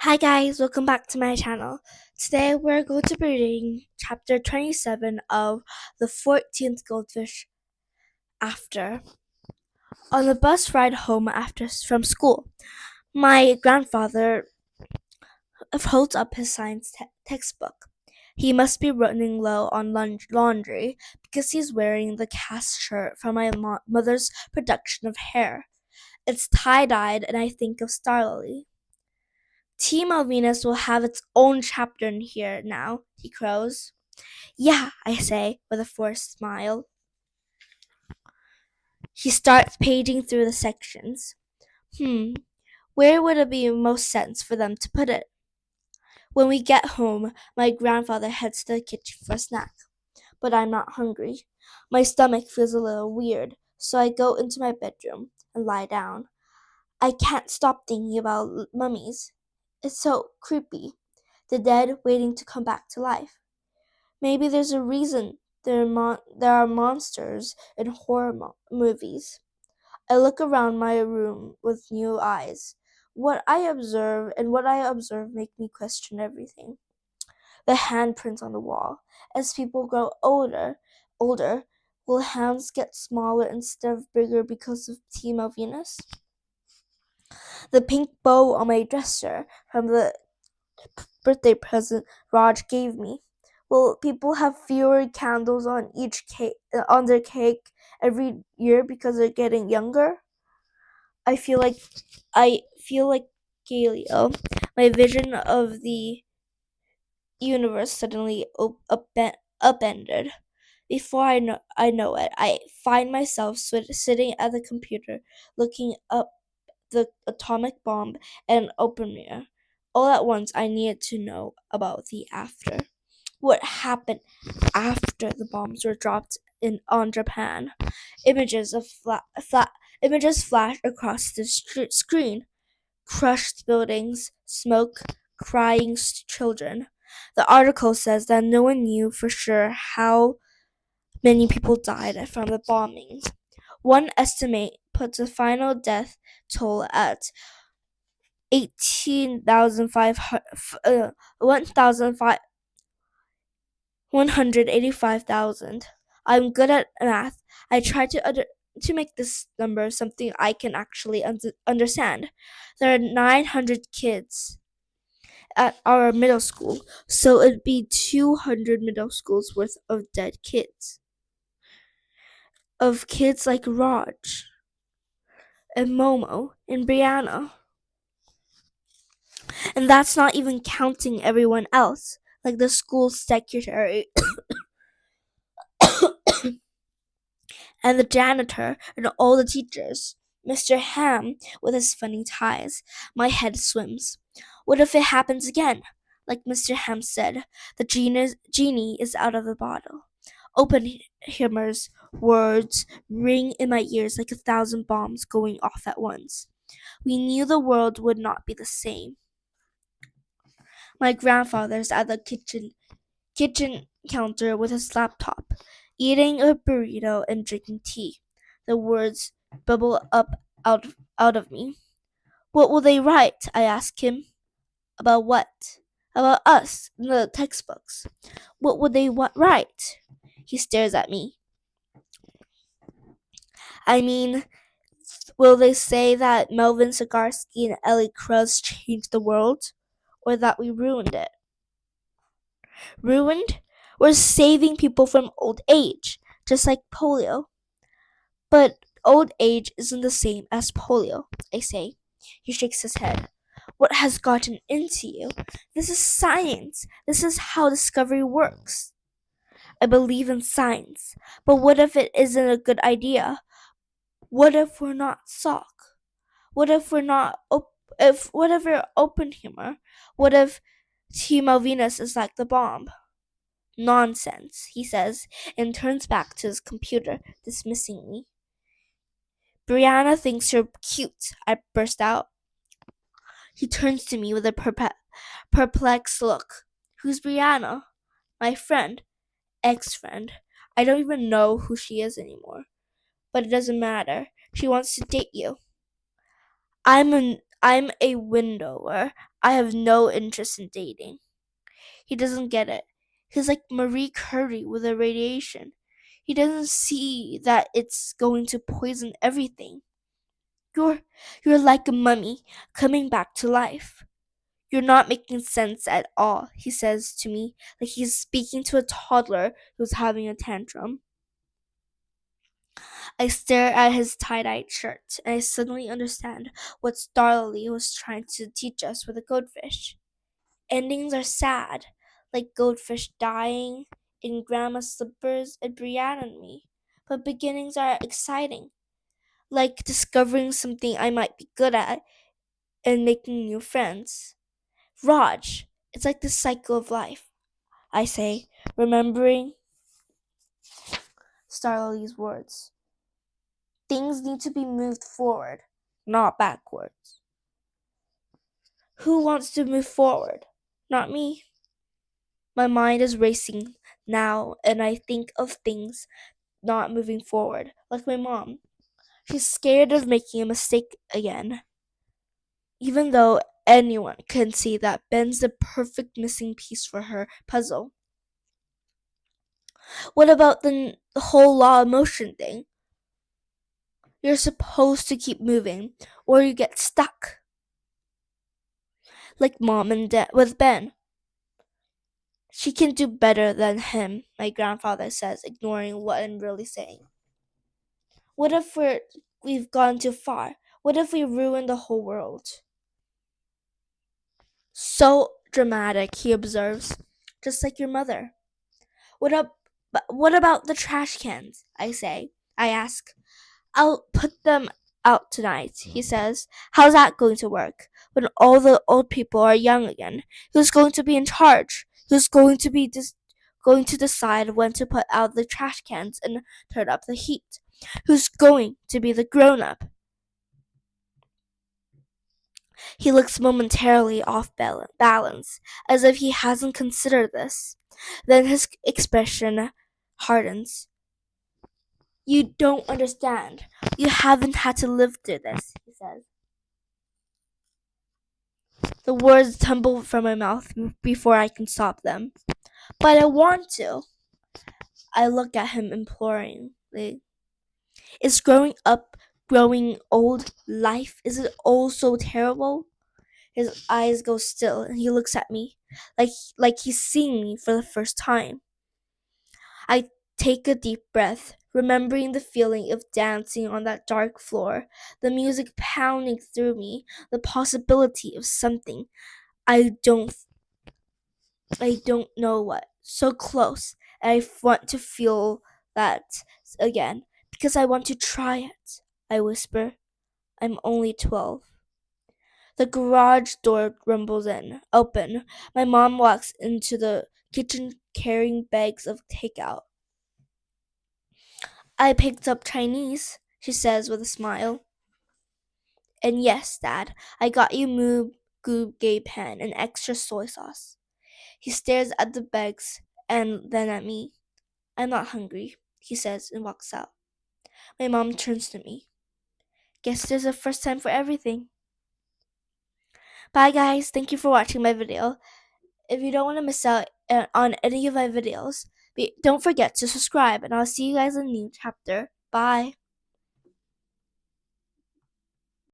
Hi guys, welcome back to my channel. Today we're going to be reading chapter 27 of the 14th Goldfish After. On the bus ride home from school, my grandfather holds up his science textbook. He must be running low on laundry because he's wearing the cast shirt from my mother's production of Hair. It's tie-dyed and I think of Starly. Team Venus will have its own chapter in here now, he crows. Yeah, I say, with a forced smile. He starts paging through the sections. Where would it be most sense for them to put it? When we get home, my grandfather heads to the kitchen for a snack. But I'm not hungry. My stomach feels a little weird, so I go into my bedroom and lie down. I can't stop thinking about mummies. It's so creepy. The dead waiting to come back to life. Maybe there's a reason there are monsters in horror movies. I look around my room with new eyes. What I observe make me question everything. The handprints on the wall. As people grow older, will hands get smaller instead of bigger because of Team Venus? The pink bow on my dresser from the birthday present Raj gave me. Will people have fewer candles on each cake on their cake every year because they're getting younger? I feel like Galileo. My vision of the universe suddenly upended. Before I know it, I find myself sitting at the computer, looking up the atomic bomb and open mirror. All at once, I needed to know about the after. What happened after the bombs were dropped on Japan? Images of images flash across the screen. Crushed buildings, smoke, crying children. The article says that no one knew for sure how many people died from the bombings. One estimate puts the final death toll at 185,000. I'm good at math. I try to make this number something I can actually understand. There are 900 kids at our middle school, so it'd be 200 middle schools worth of dead kids. Of kids like Raj and Momo and Brianna. And that's not even counting everyone else, like the school secretary and the janitor and all the teachers. Mr. Ham with his funny ties. My head swims. What if it happens again? Like Mr. Ham said, the genie is out of the bottle. Oppenheimer's words ring in my ears like 1,000 bombs going off at once. We knew the world would not be the same. My grandfather's at the kitchen counter with his laptop, eating a burrito and drinking tea. The words bubble up out of me. What will they write? I ask him. About what? About us in the textbooks. What would they write? He stares at me. I mean, will they say that Melvin Zagarsky and Ellie Krause changed the world? Or that we ruined it? Ruined? We're saving people from old age, just like polio. But old age isn't the same as polio, I say. He shakes his head. What has gotten into you? This is science. This is how discovery works. I believe in science, but what if it isn't a good idea? What if we're not Salk? What if we're not what if we're Oppenheimer? What if Team Venus is like the bomb? Nonsense, he says, and turns back to his computer, dismissing me. Brianna thinks you're cute, I burst out. He turns to me with a perplexed look. Who's Brianna? My friend. Ex-friend. I don't even know who she is anymore. But it doesn't matter. She wants to date you. I'm a windower. I have no interest in dating. He doesn't get it. He's like Marie Curie with the radiation. He doesn't see that it's going to poison everything. You're you're like a mummy coming back to life. You're not making sense at all, he says to me, like he's speaking to a toddler who's having a tantrum. I stare at his tie-dyed shirt, and I suddenly understand what Starly was trying to teach us with a goldfish. Endings are sad, like Goldfish dying in Grandma's slippers and Brienne and me. But beginnings are exciting, like discovering something I might be good at and making new friends. Raj, it's like the cycle of life, I say, remembering Starly's words. Things need to be moved forward, not backwards. Who wants to move forward? Not me. My mind is racing now, and I think of things not moving forward, like my mom. She's scared of making a mistake again, even though anyone can see that Ben's the perfect missing piece for her puzzle. What about the whole law of motion thing? You're supposed to keep moving, or you get stuck, like mom and dad with Ben. She can do better than him, my grandfather says, ignoring what I'm really saying. What if we've gone too far? What if we ruin the whole world? So dramatic, he observes, just like your mother. What about the trash cans? I ask. I'll put them out tonight, he says. How's that going to work? When all the old people are young again, who's going to be in charge? Who's going to decide when to put out the trash cans and turn up the heat? Who's going to be the grown up? He looks momentarily off balance, as if he hasn't considered this. Then his expression hardens. You don't understand. You haven't had to live through this, he says. The words tumble from my mouth before I can stop them. But I want to. I look at him imploringly. Is growing old life? Is it all so terrible? His eyes go still and he looks at me like he's seeing me for the first time. I take a deep breath, remembering the feeling of dancing on that dark floor, the music pounding through me, the possibility of something I don't I don't know what. So close. And I want to feel that again because I want to try it. I whisper. I'm only 12. The garage door rumbles open. My mom walks into the kitchen carrying bags of takeout. I picked up Chinese, she says with a smile. And yes, Dad, I got you Moo Goo Gay Pan and extra soy sauce. He stares at the bags and then at me. I'm not hungry, he says and walks out. My mom turns to me. Guess there's a first time for everything. Bye guys, thank you for watching my video. If you don't want to miss out on any of my videos, don't forget to subscribe and I'll see you guys in a new chapter. Bye.